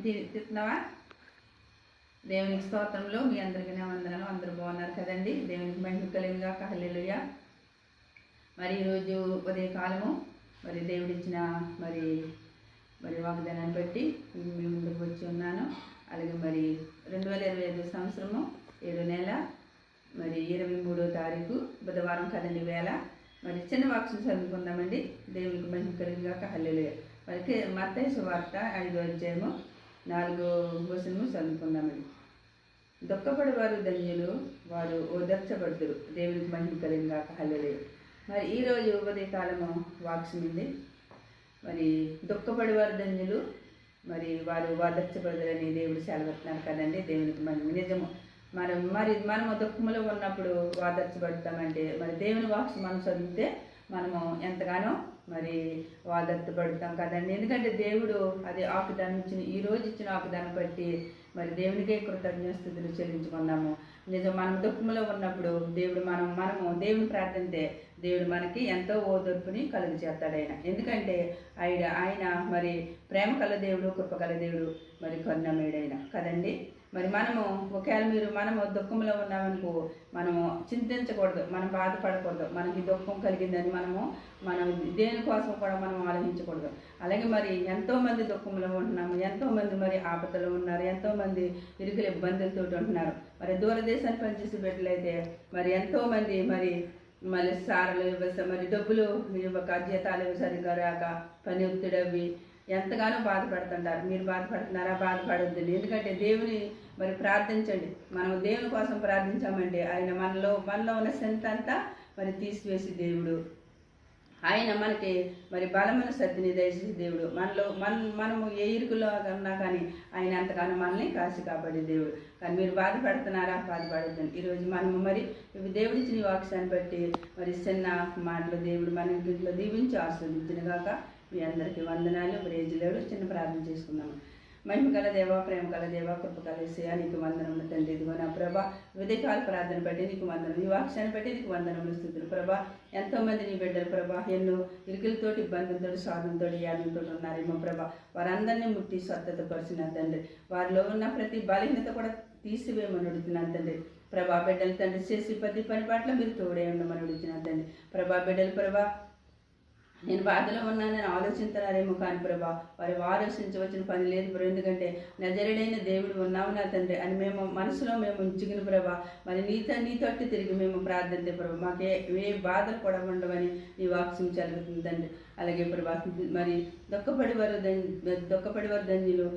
తిప్పుతున్నావా? దేవునికి స్తోత్రంలో మీ అందరికీ వందనాలు. అందరూ బాగున్నారు కదండి. దేవునికి మహిమ కలిగిన హల్లెలూయా. మరి ఈరోజు ఉదయకాలము మరి దేవుడిచ్చిన మరి మరి వాగ్దానాన్ని బట్టి మీ ముందుకు వచ్చి ఉన్నాను. అలాగే మరి 2025 సంవత్సరము 7వ నెల మరి 23వ తారీఖు బుధవారం కదండి వేళ. మరి చిన్న వాక్యం చదువుకుందామండి. దేవునికి మహిమ కలిగిన హల్లెలూయా. మరి మత్తయి సువార్త 5వ అధ్యాయము 4వ వచనము చదువుకుందామండి. దుఃఖపడేవారు ధన్యులు, వారు ఓదార్చబడుదురు. దేవునికి మహిమ కలిగిన హల్లెలూయా. మరి ఈరోజు ఉదయకాలము వాక్యం ఉంది. మరి దుఃఖపడేవారు ధన్యులు, మరి వారు ఓదార్చబడుదురని దేవుడు సెలవుతున్నారు కదండి. దేవునికి మహిమ. నిజము. మనము దుఃఖంలో ఉన్నప్పుడు ఓదార్చబడతామంటే మరి దేవుని వాక్యం మనం చదివితే మనము ఎంతగానో మరి ఓదార్చబడతాం కదండి. ఎందుకంటే దేవుడు అది ఆకుదానం ఇచ్చిన ఈరోజు ఇచ్చిన ఆకుదానం బట్టి మరి దేవునికే కృతజ్ఞతాస్తుతులు చెల్లించుకున్నాము. నిజం. మనం దుఃఖంలో ఉన్నప్పుడు దేవుడు మనము దేవుని ప్రార్థిస్తే దేవుడు మనకి ఎంతో ఓదార్పుని కలుగు చేస్తాడు ఆయన. ఎందుకంటే ఆయన మరి ప్రేమ కల దేవుడు, కృపగల దేవుడు, మరి కరుణమయుడైన కదండి. మరి మనము దుఃఖంలో ఉన్నామనుకో మనము చింతించకూడదు, మనం బాధపడకూడదు. మనకి దుఃఖం కలిగిందని మనం దేనికోసం కూడా మనం ఆలోచించకూడదు. అలాగే మరి ఎంతోమంది దుఃఖంలో ఉంటున్నాము, ఎంతోమంది మరి ఆపదలో ఉన్నారు, ఎంతోమంది ఇరుకుల ఇబ్బందులతో ఉంటున్నారు. మరి దూరదేశాన్ని పనిచేసే బిడ్డలైతే మరి ఎంతోమంది మళ్ళీ సారలు మరి డబ్బులు ఇవ్వక, జీతాలు సరిగ్గా రాక, పని ఒత్తిడవి ఎంతగానో బాధపడుతుంటారు. మీరు బాధపడుతున్నారా? బాధపడొద్దండి. ఎందుకంటే దేవుని మరి ప్రార్థించండి. మనం దేవుని కోసం ప్రార్థించామంటే ఆయన మనలో ఉన్న శ్రద్ధ అంతా మరి తీసివేసి దేవుడు ఆయన మనకి మరి బలమైన శక్తిని దయచేసి దేవుడు మనము ఏ ఇరుకులో ఉన్నా కానీ ఆయన అంతగానో మనల్ని కాసి కాపాడే దేవుడు. కానీ మీరు బాధపడుతున్నారా? బాధపడద్దండి. ఈరోజు మనము మరి దేవుడిచ్చిన వాక్యాన్ని బట్టి మరి చిన్న మాటలు దేవుడు మన ఇంట్లో దీవించి ఆస్వాదించిన గాక. మీ అందరికీ వందనాలు. ప్రేజులేడు. చిన్న ప్రార్థన చేసుకున్నాము. మహిమ కల దేవ, ప్రేమ కల దేవ, కృప కలిసేయ నీకు వందనములు తండ్రి. ఇదిగో నా ప్రభా ఉదయకాల ప్రార్థన బట్టి నీకు వందనం, ఈ వాక్యాన్ని బట్టి నీకు వందనములు స్తుతులు ప్రభా. ఎంతోమంది నీ బిడ్డలు ప్రభా ఎన్నో ఇరుకులతోటి, ఇబ్బందులతో, సాధనతో, యాదంతో ఉన్నారేమో ప్రభా. వారందరినీ ముట్టి స్వస్థత పరిచిన తండ్రి. వారిలో ఉన్న ప్రతి బలహీనత కూడా తీసివేయమని అడుగుతున్నాను తండ్రి. ప్రభా బిడ్డలు తండ్రి చేసి ప్రతి పని పట్ల మీరు తోడే ఉండమని అడుగుతున్నాను తండ్రి. ప్రభా బిడ్డలు ప్రభా నేను బాధలో ఉన్నానని ఆలోచిస్తున్నారేమో కానీ ప్రభా వారు ఆలోచించవలసిన పని లేదు ప్రభు. ఎందుకంటే నజరుడైన దేవుడు ఉన్నావు నా తండ్రి అని మేము మనసులో ఉంచుకుని ప్రభా మరి నీతోటి తిరిగి మేము ప్రార్థిస్తే ప్రభు మాకే ఏ బాధలు కూడా ఉండవని నీ వాక్యం జరుగుతుంది తండ్రి. అలాగే ప్రభా మరి దుఃఖపడి వారు ధన్యులు,